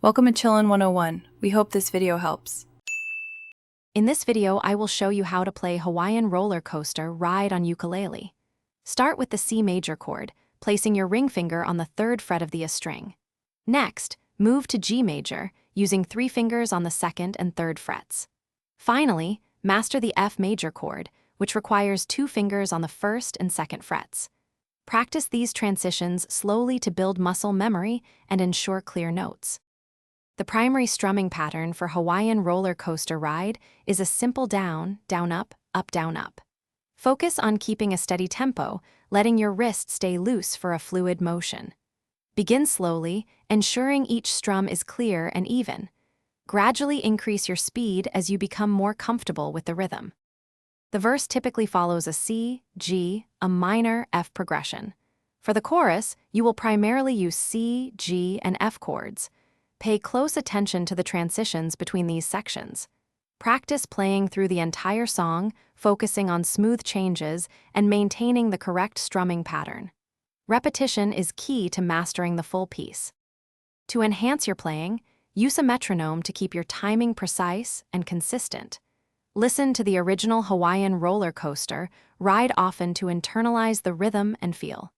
Welcome to Chillin' 101. We hope this video helps. In this video, I will show you how to play Hawaiian Roller Coaster Ride on ukulele. Start with the C major chord, placing your ring finger on the 3rd fret of the A string. Next, move to G major, using 3 fingers on the 2nd and 3rd frets. Finally, master the F major chord, which requires 2 fingers on the 1st and 2nd frets. Practice these transitions slowly to build muscle memory and ensure clear notes. The primary strumming pattern for Hawaiian Roller Coaster Ride is a simple down, down, up, down, up. Focus on keeping a steady tempo, letting your wrist stay loose for a fluid motion. Begin slowly, ensuring each strum is clear and even. Gradually increase your speed as you become more comfortable with the rhythm. The verse typically follows a C, G, a minor F progression. For the chorus, you will primarily use C, G, and F chords. Pay close attention to the transitions between these sections. Practice playing through the entire song, focusing on smooth changes and maintaining the correct strumming pattern. Repetition is key to mastering the full piece. To enhance your playing, use a metronome to keep your timing precise and consistent. Listen to the original Hawaiian Roller Coaster Ride often to internalize the rhythm and feel.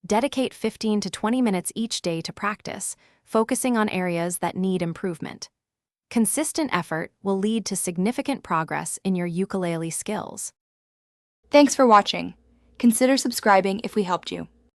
Dedicate 15 to 20 minutes each day to practice, focusing on areas that need improvement. Consistent effort will lead to significant progress in your ukulele skills. Thanks for watching. Consider subscribing if we helped you.